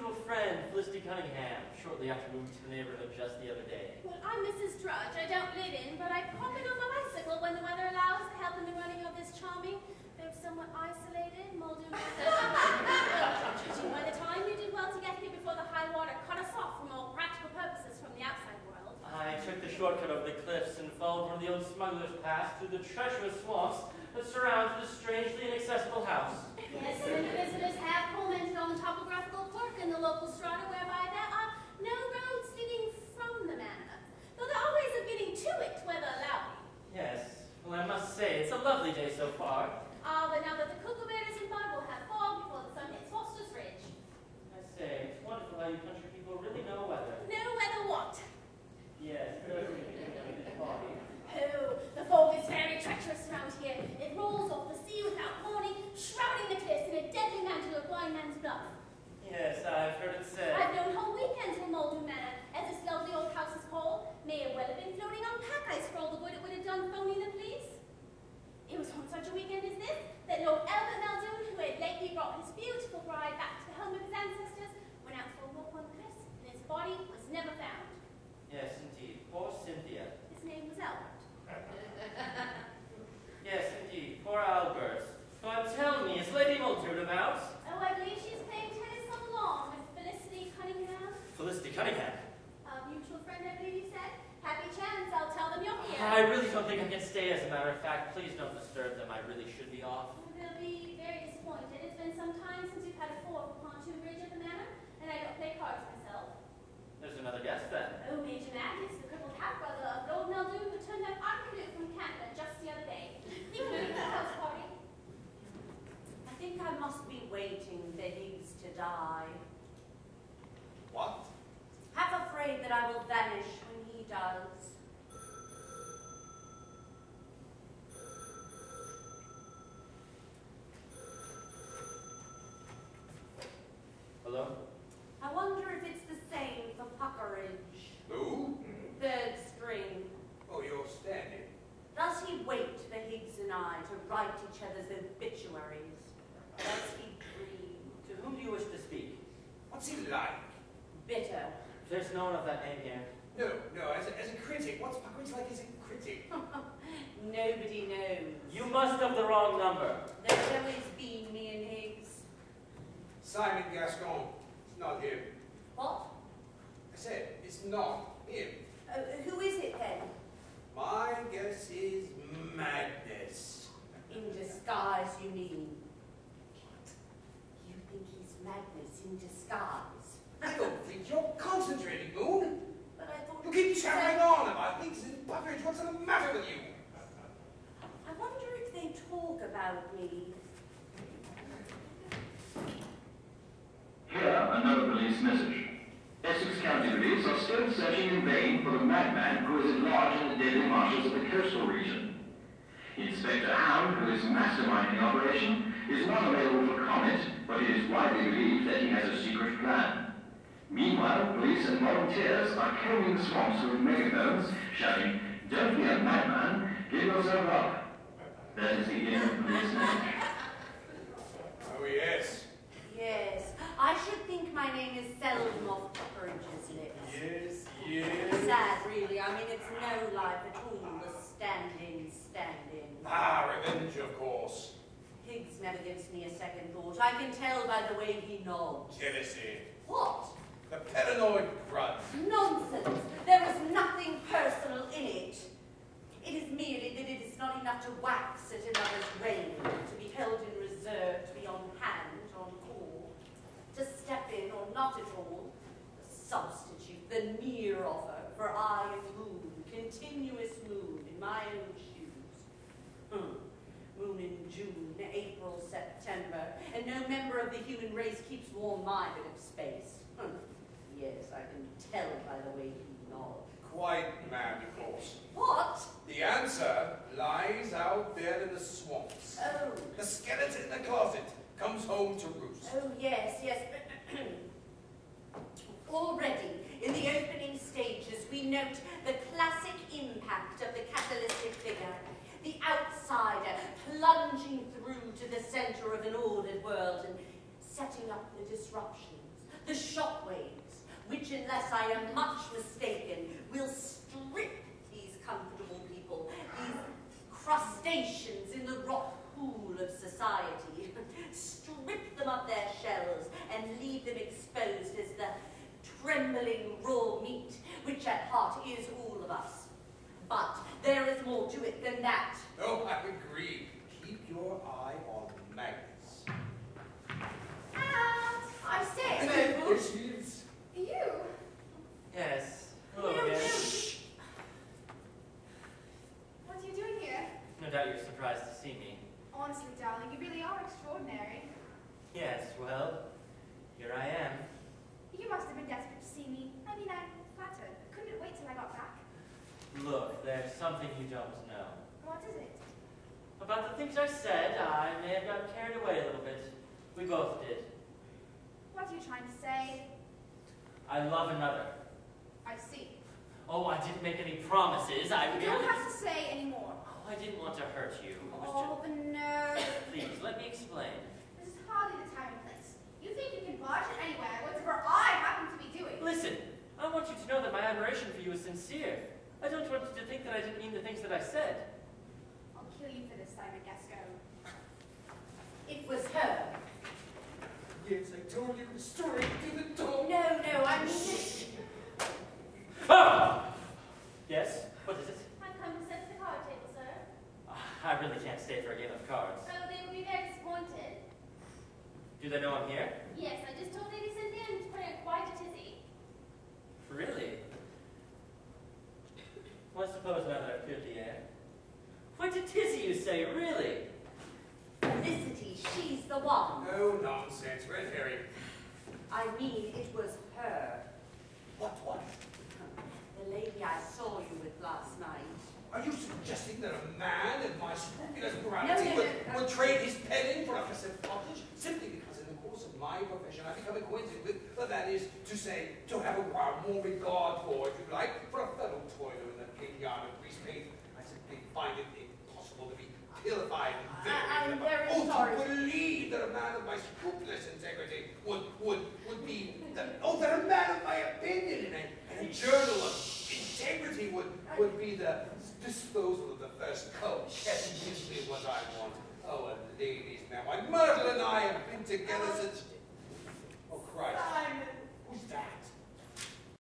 mutual friend, Felicity Cunningham, shortly after moving to the neighborhood just the other day. Well, I'm Mrs. Drudge. I don't live in, but I pop in on my bicycle when the weather allows to help in the running of this charming, though somewhat isolated, Muldoon. Judging by the time, you did well to get here before the high water cut us off from all practical purposes from the outside world. I took the shortcut over the cliffs and followed one of the old smugglers' paths through the treacherous swamps that surround this strangely inaccessible house. Yes, many visitors have commented on the topographical quirk in the local strata whereby there are no roads leading from the manor, though there are ways of getting to it, weather allowing. Yes, well, I must say, it's a lovely day so far. Ah, but now that the cuckoo-bears in bud will have fog before the sun hits Foster's Ridge. I say, it's wonderful how you country people really know weather. No weather what? Yes, it does make it foggy. Oh, the fog is very treacherous around here. It rolls off the sea without warning, shrouding the cliffs in a deadly mantle of blind man's bluff. Yes, I've heard it said. I've known whole weekends from Muldoon Manor, as this lovely old house is called, may have well have been floating on pack ice for all the good it would have done phoning the police. It was on such a weekend as this that Lord Albert Muldoon, who had lately brought his beautiful bride back to the home of his ancestors, went out for a walk on the cliffs, and his body was never found. Yes, indeed. Poor Cynthia. His name was Albert. Yes, indeed. Poor Albert. But tell me, is Lady Muldoon about? Oh, I believe she's playing tennis on the lawn with Felicity Cunningham. Felicity Cunningham. A mutual friend, I believe you said. Happy chance, I'll tell them you're here. I really don't think I can stay, as a matter of fact. Please don't disturb them. I really should be off. They'll be very disappointed. It's been some time since we've had a fall of the pontoon bridge at the manor, and I don't play cards myself. There's another guest, then. Oh, Major Magnus, the crippled half-brother of Lord Muldoon, who turned up en route from Canada just the other day. He will be at the house party. I think I must be waiting for Higgs to die. What? Half afraid that I will vanish when he does. Hello? I wonder if it's the same for Puckeridge. Who? Third string. Oh, you're standing. Does he wait for Higgs and I to write each other's obituaries? Does he dream? To whom do you wish to speak? What's he like? Bitter. There's no one of that name here. No, as a critic. What's Puckeridge like as a critic? Nobody knows. You must have the wrong number. There's always been me and Higgs. Simon Gascon. It's not him. What? I said, it's not him. Who is it then? My guess is madness. In disguise, you mean? You think he's madness in disguise? I don't think you're concentrating, Moon. But I thought You keep chattering on about things and Puckeridge. What's the matter with you? I wonder if they talk about me. Here, another police message. Essex County police are still searching in vain for the madman who is at large in the deadly marshes of the coastal region. Inspector Hound, who is masterminding the operation, is not available for comment, but it is widely believed that he has a secret plan. Meanwhile, police and volunteers are combing the swamps with megaphones, shouting, "Don't be a madman, give yourself up." That is the end of the police message. Oh, yes. Yes, I should think my name is seldom off Puckeridge's lips. Yes. Sad, really. I mean, it's no life at all, the stand-in. Ah, revenge, of course. Higgs never gives me a second thought. I can tell by the way he nods. Jealousy. What? The paranoid grudge. Nonsense! There is nothing personal in it. It is merely that it is not enough to wax at another's reign, to be held in reserve, to be on hand, on call, to step in or not at all, the substitute, the near offer for eye and moon, continuous moon in my own shoes. Moon in June, April, September, and no member of the human race keeps warm my bit of space. Yes, I can tell by the way he nods. Quite mad, of course. What? The answer lies out there in the swamps. Oh. The skeleton in the closet comes home to roost. Oh, yes. Already, in the opening stages, we note the classic impact of the catalytic figure, the outsider plunging through to the center of an ordered world and setting up the disruptions, the shockwaves, which, unless I am much mistaken, will strip these comfortable people, these crustaceans in the rock pool of society, strip them of their shells and leave them exposed as the trembling raw meat, which at heart is all of us. But there is more to it than that. Oh, I agree. Keep your eye on magnets. And I say, There she is. you. Yes. Hello No, again. no. What are you doing here? No doubt you're surprised to see me. Honestly, darling, you really are extraordinary. Yes, well, here I am. You must have been desperate to see me. I mean, I'm flattered. Couldn't wait till I got back. Look, there's something you don't know. What is it? About the things I said, I may have gotten carried away a little bit. We both did. What are you trying to say? I love another. I see. Oh, I didn't make any promises. I You don't have to say any more. Oh, I didn't want to hurt you. It was Oh, the nerve. just... Please, let me explain. This is hardly the time and place. You think you can barge it anywhere, whatever I happen to be doing. Listen, I want you to know that my admiration for you is sincere. I don't want you to think that I didn't mean the things that I said. I'll kill you for this, Simon Gasco. It was her. Yes, I told you the story through the door. No, I mean it. Oh! Yes? What is it? I've come to set the card table, sir. I really can't stay for a game of cards. Oh, they will be very disappointed. Do they know I'm here? Yes, I just told Lady Cynthia and put her quite a tizzy. Really? Well, I suppose now that I've cleared the air. Quite a tizzy, you say, really? Felicity, she's the one. No nonsense, red herring. I mean, it was her. What one? The lady I saw you with last night. Are you suggesting that a man of my scrupulous morality No, would trade his pen in for a passive cottage simply because in the course of my profession I become acquainted with, that is to say, to have a more regard for, if you like, for a fellow toiler in the pink yard of grease paint? I simply find it impossible to be vilified and I'm venerated. very sorry. To believe that a man of my scrupulous integrity would be, that a man of my opinion in a journal of integrity would be the disposal of the first coat. Heaven gives me what I want. Oh, a lady's man. My Myrtle and I have been together since